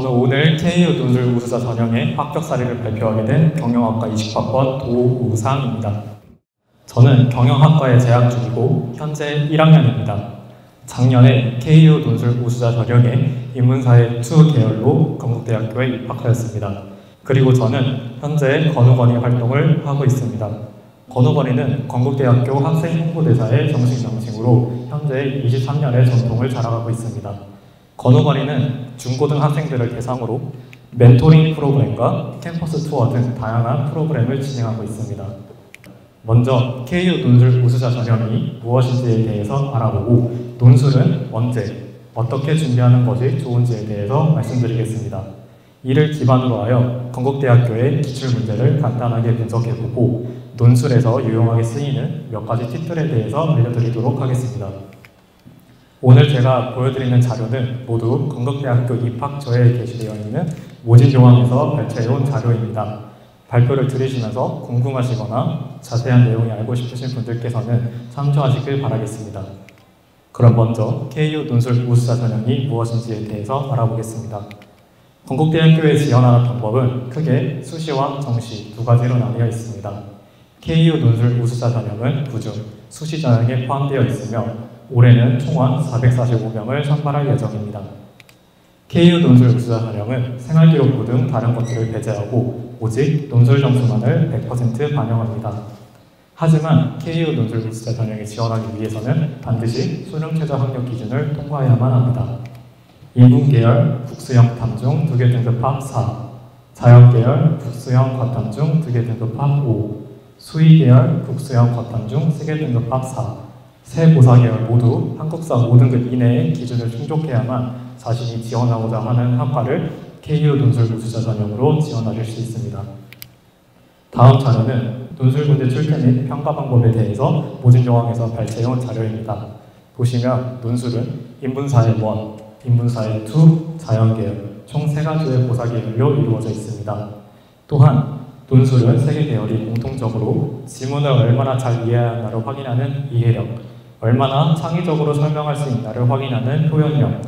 저는 오늘 KU 논술 우수자 전형의 합격 사례를 발표하게 된 경영학과 20학번 도우상입니다. 저는 경영학과에 재학 중이고 현재 1학년입니다. 작년에 KU 논술 우수자 전형의 인문사회 2 계열로 건국대학교에 입학하였습니다. 그리고 저는 현재 건우건이 활동을 하고 있습니다. 건우건이는 건국대학교 학생 홍보대사의 정식 명칭으로 현재 23년의 전통을 자랑하고 있습니다. 건우건이는 중고등학생들을 대상으로 멘토링 프로그램과 캠퍼스 투어 등 다양한 프로그램을 진행하고 있습니다. 먼저 KU 논술 우수자 전형이 무엇인지에 대해서 알아보고 논술은 언제, 어떻게 준비하는 것이 좋은지에 대해서 말씀드리겠습니다. 이를 기반으로 하여 건국대학교의 기출문제를 간단하게 분석해보고 논술에서 유용하게 쓰이는 몇 가지 팁들에 대해서 알려드리도록 하겠습니다. 오늘 제가 보여드리는 자료는 모두 건국대학교 입학처에 게시되어 있는 모집요항에서 발췌해온 자료입니다. 발표를 들으시면서 궁금하시거나 자세한 내용이 알고 싶으신 분들께서는 참조하시길 바라겠습니다. 그럼 먼저 KU 논술 우수자 전형이 무엇인지에 대해서 알아보겠습니다. 건국대학교에 지원하는 방법은 크게 수시와 정시 두 가지로 나뉘어 있습니다. KU 논술 우수자 전형은 그중 수시 전형에 포함되어 있으며 올해는 총원 445명을 선발할 예정입니다. KU 논술 우수자 전형은 생활기록부 등 다른 것들을 배제하고 오직 논술 점수만을 100% 반영합니다. 하지만 KU 논술 우수자 전형에 지원하기 위해서는 반드시 수능 최저 학력 기준을 통과해야만 합니다. 인문계열 국수형 탐중 2개 등급합 4, 자연계열 국수형 과탐중 2개 등급합 5, 수의계열 국수형 과탐중 3개 등급합 4, 세 고사계열 모두 한국사 5등급 이내의 기준을 충족해야만 자신이 지원하고자 하는 학과를 KU 논술 우수자 전형으로 지원하실 수 있습니다. 다음 자료는 논술 문제 출제 및 평가 방법에 대해서 모집요항에서 발췌해온 자료입니다. 보시면 논술은 인문사회 1, 인문사회 2, 자연계열 총 3가지의 고사계열로 이루어져 있습니다. 또한 논술은 3개 계열이 공통적으로 지문을 얼마나 잘 이해하였나를 확인하는 이해력, 얼마나 창의적으로 설명할 수 있나를 확인하는 표현력,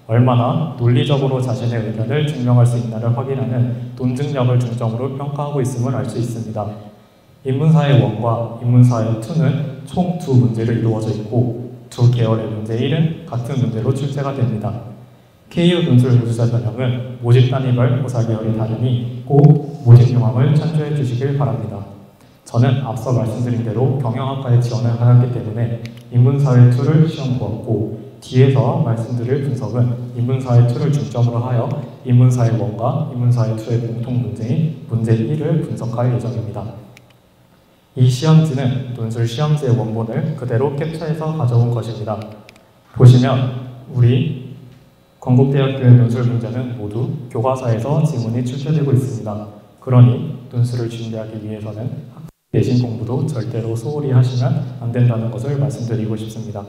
얼마나 논리적으로 자신의 의견을 증명할 수 있나를 확인하는 논증력을 중점으로 평가하고 있음을 알 수 있습니다. 인문사회 1과 인문사회 2는 총 2문제로 이루어져 있고 2계열의 문제 1은 같은 문제로 출제가 됩니다. KU 논술 우수자 전형은 모집 단위별 고사 계열이 다르니 꼭 모집 요항을 참조해 주시길 바랍니다. 저는 앞서 말씀드린 대로 경영학과에 지원을 하였기 때문에 인문사회 2를 시험 보았고 뒤에서 말씀드릴 분석은 인문사회 2를 중점으로 하여 인문사회 1과 인문사회 2의 공통 문제인 문제 1을 분석할 예정입니다. 이 시험지는 논술 시험지의 원본을 그대로 캡처해서 가져온 것입니다. 보시면 우리 건국대학교의 논술 문제는 모두 교과서에서 지문이 출제되고 있습니다. 그러니 논술을 준비하기 위해서는 내신 공부도 절대로 소홀히 하시면 안 된다는 것을 말씀드리고 싶습니다.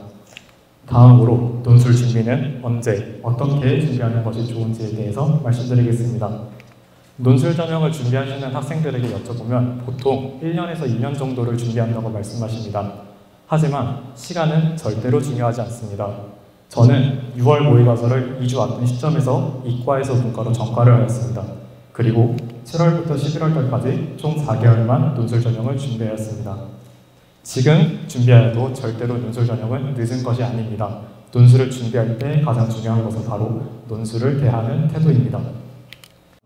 다음으로 논술 준비는 언제, 어떻게 준비하는 것이 좋은지에 대해서 말씀드리겠습니다. 논술 전형을 준비하시는 학생들에게 여쭤보면 보통 1년에서 2년 정도를 준비한다고 말씀하십니다. 하지만 시간은 절대로 중요하지 않습니다. 저는 6월 모의고사를 2주 앞둔 시점에서 이과에서 문과로 전과를 하였습니다. 그리고 7월부터 11월달까지 총 4개월만 논술 전형을 준비하였습니다. 지금 준비하여도 절대로 논술 전형은 늦은 것이 아닙니다. 논술을 준비할 때 가장 중요한 것은 바로 논술을 대하는 태도입니다.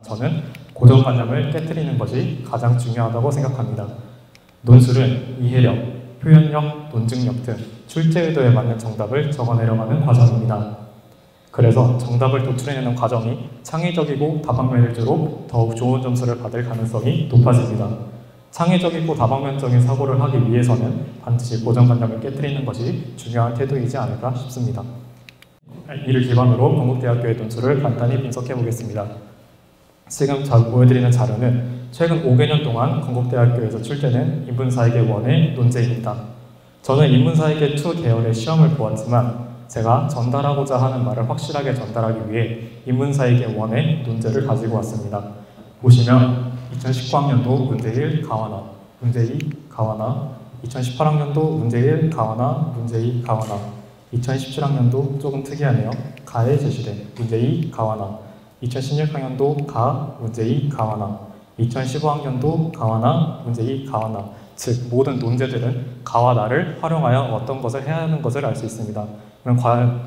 저는 고정관념을 깨트리는 것이 가장 중요하다고 생각합니다. 논술은 이해력, 표현력, 논증력 등 출제 의도에 맞는 정답을 적어내려가는 과정입니다. 그래서 정답을 도출해내는 과정이 창의적이고 다방면일수록 더욱 좋은 점수를 받을 가능성이 높아집니다. 창의적이고 다방면적인 사고를 하기 위해서는 반드시 고정관념을 깨트리는 것이 중요한 태도이지 않을까 싶습니다. 이를 기반으로 건국대학교의 논술을 간단히 분석해 보겠습니다. 지금 보여드리는 자료는 최근 5개년 동안 건국대학교에서 출제된 인문사회계 1의 논제입니다. 저는 인문사회계 2 계열의 시험을 보았지만 제가 전달하고자 하는 말을 확실하게 전달하기 위해 인문사회계 1의 논제를 가지고 왔습니다. 보시면 2019학년도 문제 1 가와나, 문제 2 가와나, 2018학년도 문제 1 가와나, 문제 2 가와나, 2017학년도 조금 특이하네요. 가에 제시된 문제 2 가와나, 2016학년도 가, 문제 2, 가와나, 2015학년도 가와나, 문제 2, 가와나. 즉 모든 논제들은 가와 나를 활용하여 어떤 것을 해야 하는 것을 알 수 있습니다. 그럼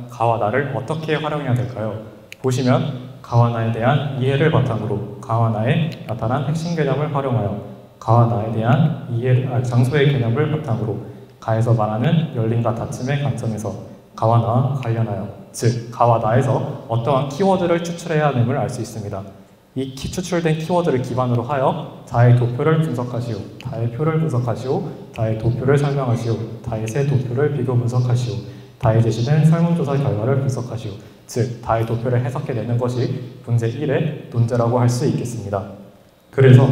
가와 나를 어떻게 활용해야 될까요? 보시면 가와 나에 대한 이해를 바탕으로 가와 나에 나타난 핵심 개념을 활용하여 가와 나에 대한 장소의 개념을 바탕으로 가에서 말하는 열림과 닫힘의 관점에서 가와 나와 관련하여 즉 가와 나에서 어떠한 키워드를 추출해야 함을 알 수 있습니다. 이 추출된 키워드를 기반으로 하여 다의 도표를 분석하시오, 다의 표를 분석하시오, 다의 도표를 설명하시오, 다의 세 도표를 비교 분석하시오, 다의 제시된 설문조사 결과를 분석하시오. 즉 다의 도표를 해석해내는 것이 문제 1의 논제라고 할 수 있겠습니다. 그래서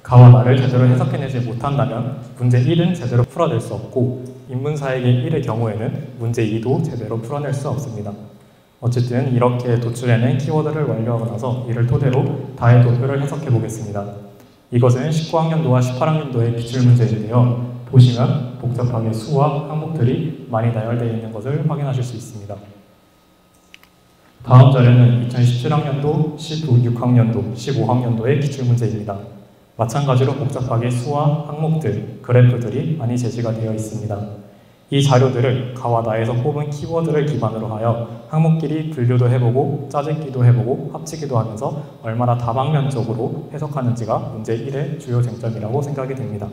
가와 나를 제대로 해석해내지 못한다면 문제 1은 제대로 풀어낼 수 없고 인문사역의 1의 경우에는 문제 2도 제대로 풀어낼 수 없습니다. 어쨌든 이렇게 도출해낸 키워드를 완료하고 나서 이를 토대로 다의 도표를 해석해 보겠습니다. 이것은 19학년도와 18학년도의 기출문제인데요. 보시면 복잡하게 수와 항목들이 많이 나열되어 있는 것을 확인하실 수 있습니다. 다음 자료는 2017학년도, 16학년도, 15학년도의 기출문제입니다. 마찬가지로 복잡하게 수와 항목들, 그래프들이 많이 제시가 되어 있습니다. 이 자료들을 가와 나에서 뽑은 키워드를 기반으로 하여 항목끼리 분류도 해보고 짜집기도 해보고 합치기도 하면서 얼마나 다방면적으로 해석하는지가 문제 1의 주요 쟁점이라고 생각이 됩니다.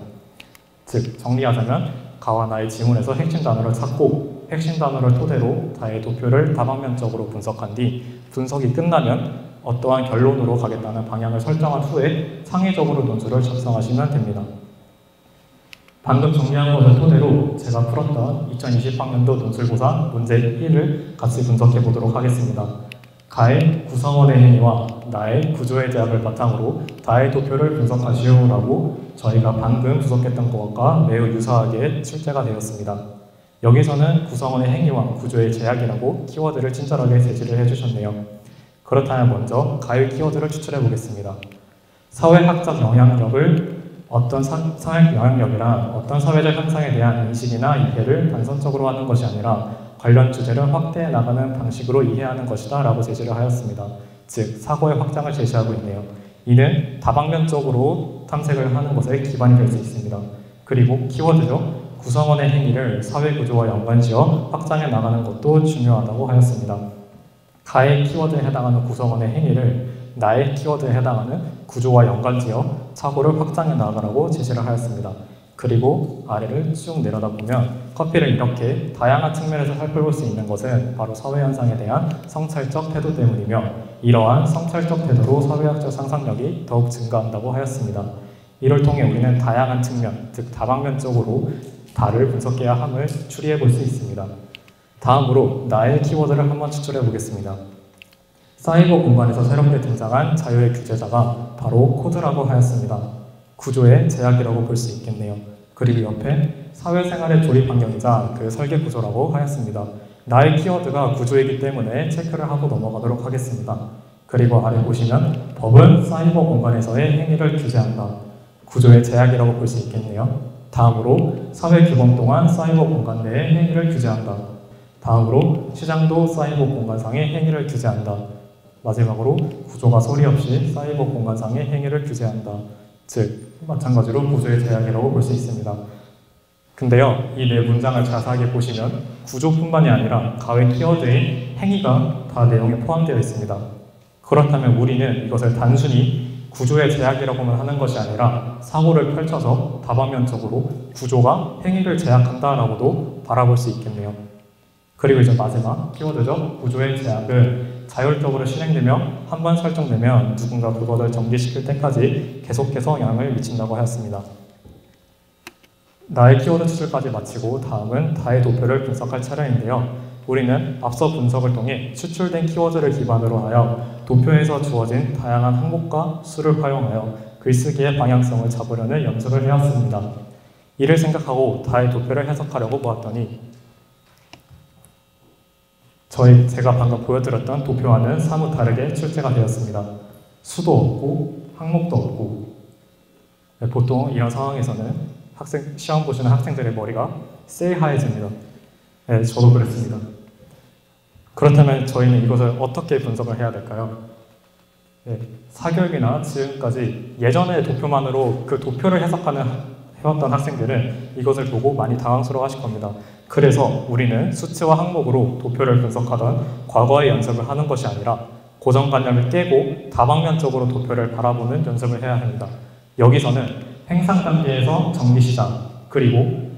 즉 정리하자면 가와 나의 지문에서 핵심 단어를 찾고 핵심 단어를 토대로 다의 도표를 다방면적으로 분석한 뒤 분석이 끝나면 어떠한 결론으로 가겠다는 방향을 설정한 후에 창의적으로 논술을 작성하시면 됩니다. 방금 정리한 것을 토대로 제가 풀었던 2020학년도 논술고사 문제 1을 같이 분석해 보도록 하겠습니다. 가의 구성원의 행위와 나의 구조의 제약을 바탕으로 다의 도표를 분석하시오라고 저희가 방금 분석했던 것과 매우 유사하게 출제가 되었습니다. 여기서는 구성원의 행위와 구조의 제약이라고 키워드를 친절하게 제시를 해주셨네요. 그렇다면 먼저 가의 키워드를 추출해 보겠습니다. 사회학적 영향력을 어떤 사회적 영향력이란 어떤 사회적 현상에 대한 인식이나 이해를 단선적으로 하는 것이 아니라 관련 주제를 확대해 나가는 방식으로 이해하는 것이다 라고 제시를 하였습니다. 즉 사고의 확장을 제시하고 있네요. 이는 다방면적으로 탐색을 하는 것에 기반이 될 수 있습니다. 그리고 키워드죠. 구성원의 행위를 사회구조와 연관지어 확장해 나가는 것도 중요하다고 하였습니다. 가의 키워드에 해당하는 구성원의 행위를 나의 키워드에 해당하는 구조와 연관지어 사고를 확장해 나가라고 제시를 하였습니다. 그리고 아래를 쭉 내려다 보면 커피를 이렇게 다양한 측면에서 살펴볼 수 있는 것은 바로 사회현상에 대한 성찰적 태도 때문이며 이러한 성찰적 태도로 사회학적 상상력이 더욱 증가한다고 하였습니다. 이를 통해 우리는 다양한 측면, 즉 다방면적으로 다를 분석해야 함을 추리해 볼 수 있습니다. 다음으로 나의 키워드를 한번 추출해 보겠습니다. 사이버 공간에서 새롭게 등장한 자유의 규제자가 바로 코드라고 하였습니다. 구조의 제약이라고 볼 수 있겠네요. 그리고 옆에 사회생활의 조립 환경이자 그 설계 구조라고 하였습니다. 나의 키워드가 구조이기 때문에 체크를 하고 넘어가도록 하겠습니다. 그리고 아래 보시면 법은 사이버 공간에서의 행위를 규제한다. 구조의 제약이라고 볼 수 있겠네요. 다음으로 사회 규범 동안 사이버 공간 내의 행위를 규제한다. 다음으로 시장도 사이버 공간상의 행위를 규제한다. 마지막으로 구조가 소리 없이 사이버 공간상의 행위를 규제한다. 즉 마찬가지로 구조의 제약이라고 볼 수 있습니다. 근데요, 이 네 문장을 자세하게 보시면 구조뿐만이 아니라 가의 키워드의 행위가 다 내용에 포함되어 있습니다. 그렇다면 우리는 이것을 단순히 구조의 제약이라고만 하는 것이 아니라 사고를 펼쳐서 다방면적으로 구조가 행위를 제약한다라고도 바라볼 수 있겠네요. 그리고 이제 마지막 키워드죠. 구조의 제약은 자율적으로 실행되며 한 번 설정되면 누군가 그것을 정지시킬 때까지 계속해서 영향을 미친다고 하였습니다. 나의 키워드 추출까지 마치고 다음은 다의 도표를 분석할 차례인데요. 우리는 앞서 분석을 통해 추출된 키워드를 기반으로 하여 도표에서 주어진 다양한 항목과 수를 활용하여 글쓰기의 방향성을 잡으려는 연습을 해왔습니다. 이를 생각하고 다의 도표를 해석하려고 보았더니 제가 방금 보여드렸던 도표와는 사뭇 다르게 출제가 되었습니다. 수도 없고 항목도 없고 보통 이런 상황에서는 시험 보시는 학생들의 머리가 새하얘집니다. 네, 저도 그랬습니다. 그렇다면 저희는 이것을 어떻게 분석을 해야 될까요? 사교육이나 지금까지 예전의 도표만으로 그 도표를 해왔던 학생들은 이것을 보고 많이 당황스러워 하실 겁니다. 그래서 우리는 수치와 항목으로 도표를 분석하던 과거의 연습을 하는 것이 아니라 고정관념을 깨고 다방면적으로 도표를 바라보는 연습을 해야 합니다. 여기서는 행상 단계에서 정리시장, 그리고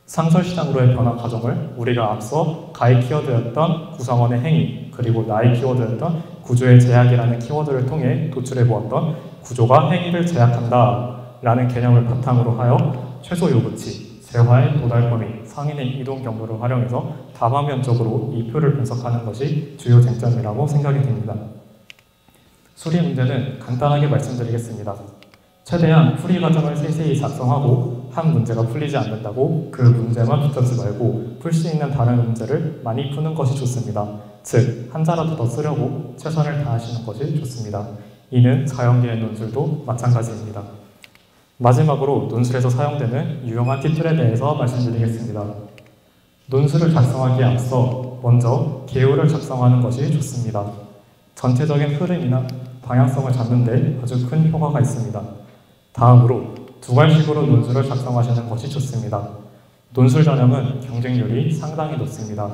상설시장으로의 변화 과정을 우리가 앞서 가의 키워드였던 구성원의 행위, 그리고 나의 키워드였던 구조의 제약이라는 키워드를 통해 도출해 보았던 구조가 행위를 제약한다 라는 개념을 바탕으로 하여 최소 요구치, 재화의 도달 범위, 상인의 이동 경로를 활용해서 다방면적으로 이 표를 분석하는 것이 주요 쟁점이라고 생각이 됩니다. 수리 문제는 간단하게 말씀드리겠습니다. 최대한 풀이 과정을 세세히 작성하고 한 문제가 풀리지 않는다고 그 문제만 붙잡지 말고 풀 수 있는 다른 문제를 많이 푸는 것이 좋습니다. 즉, 한자라도 더 쓰려고 최선을 다하시는 것이 좋습니다. 이는 자연계의 논술도 마찬가지입니다. 마지막으로 논술에서 사용되는 유용한 팁들에 대해서 말씀드리겠습니다. 논술을 작성하기에 앞서 먼저 개요를 작성하는 것이 좋습니다. 전체적인 흐름이나 방향성을 잡는 데 아주 큰 효과가 있습니다. 다음으로 두괄식으로 논술을 작성하시는 것이 좋습니다. 논술 전형은 경쟁률이 상당히 높습니다.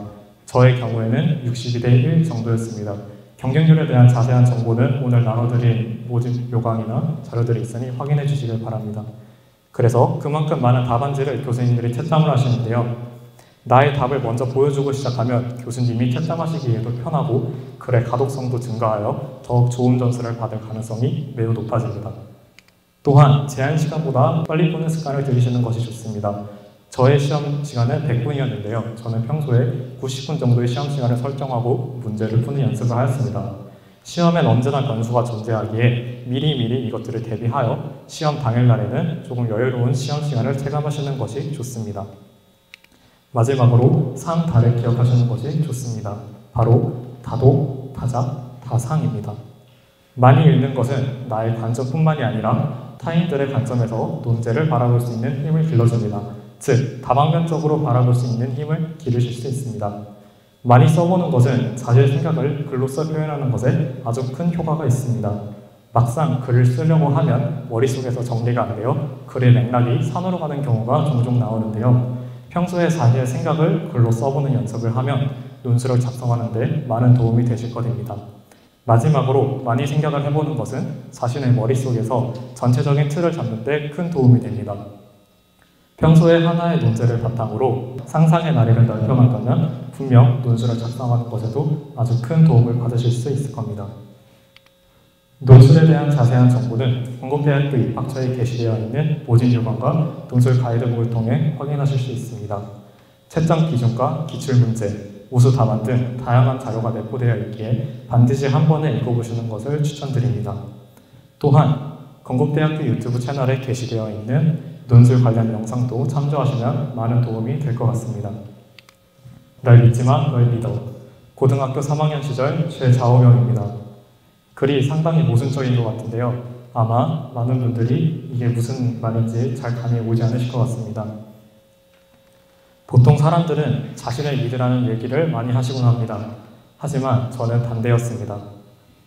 저의 경우에는 62대 1 정도였습니다. 경쟁률에 대한 자세한 정보는 오늘 나눠드린 모집 요강이나 자료들이 있으니 확인해 주시길 바랍니다. 그래서 그만큼 많은 답안지를 교수님들이 채점을 하시는데요. 나의 답을 먼저 보여주고 시작하면 교수님이 채점하시기에도 편하고 글의 가독성도 증가하여 더욱 좋은 점수를 받을 가능성이 매우 높아집니다. 또한 제한 시간보다 빨리 푸는 습관을 들이시는 것이 좋습니다. 저의 시험 시간은 100분이었는데요. 저는 평소에 90분 정도의 시험 시간을 설정하고 문제를 푸는 연습을 하였습니다. 시험엔 언제나 변수가 존재하기에 미리미리 이것들을 대비하여 시험 당일날에는 조금 여유로운 시험 시간을 체감하시는 것이 좋습니다. 마지막으로 상다를 기억하시는 것이 좋습니다. 바로 다독, 다작, 다상입니다. 많이 읽는 것은 나의 관점뿐만이 아니라 타인들의 관점에서 논제를 바라볼 수 있는 힘을 길러줍니다. 즉, 다방면적으로 바라볼 수 있는 힘을 기르실 수 있습니다. 많이 써보는 것은 자신의 생각을 글로써 표현하는 것에 아주 큰 효과가 있습니다. 막상 글을 쓰려고 하면 머릿속에서 정리가 안 되어 글의 맥락이 산으로 가는 경우가 종종 나오는데요. 평소에 자신의 생각을 글로 써보는 연습을 하면 논술을 작성하는 데 많은 도움이 되실 것입니다. 마지막으로 많이 생각을 해보는 것은 자신의 머릿속에서 전체적인 틀을 잡는 데 큰 도움이 됩니다. 평소에 하나의 논제를 바탕으로 상상의 나래를 넓혀간다면 분명 논술을 작성하는 것에도 아주 큰 도움을 받으실 수 있을 겁니다. 논술에 대한 자세한 정보는 건국대학교 입학처에 게시되어 있는 모집 요강과 논술 가이드북을 통해 확인하실 수 있습니다. 채점 기준과 기출문제, 우수 답안 등 다양한 자료가 내포되어 있기에 반드시 한 번에 읽어보시는 것을 추천드립니다. 또한 건국대학교 유튜브 채널에 게시되어 있는 논술 관련 영상도 참조하시면 많은 도움이 될 것 같습니다. 날 믿지마, 널 믿어. 고등학교 3학년 시절 최자호명입니다. 글이 상당히 모순적인 것 같은데요. 아마 많은 분들이 이게 무슨 말인지 잘 감이 오지 않으실 것 같습니다. 보통 사람들은 자신을 믿으라는 얘기를 많이 하시곤 합니다. 하지만 저는 반대였습니다.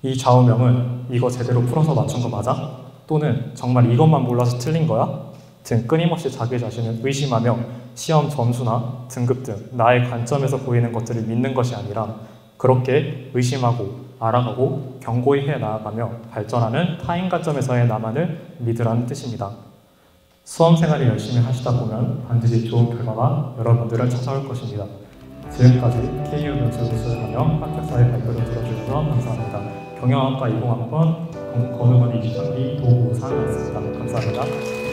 이 좌우명은 이거 제대로 풀어서 맞춘 거 맞아? 또는 정말 이것만 몰라서 틀린 거야? 등 끊임없이 자기 자신을 의심하며 시험 점수나 등급 등 나의 관점에서 보이는 것들을 믿는 것이 아니라 그렇게 의심하고 알아가고 견고히 해 나아가며 발전하는 타인 관점에서의 나만을 믿으라는 뜻입니다. 수험생활을 열심히 하시다 보면 반드시 좋은 결과가 여러분들을 찾아올 것입니다. 지금까지 KU 논술 우수를 하며 합격사의 발표를 들어주셔서 감사합니다. 경영학과 20학번 건국건우건 23기 도우상이었습니다. 감사합니다.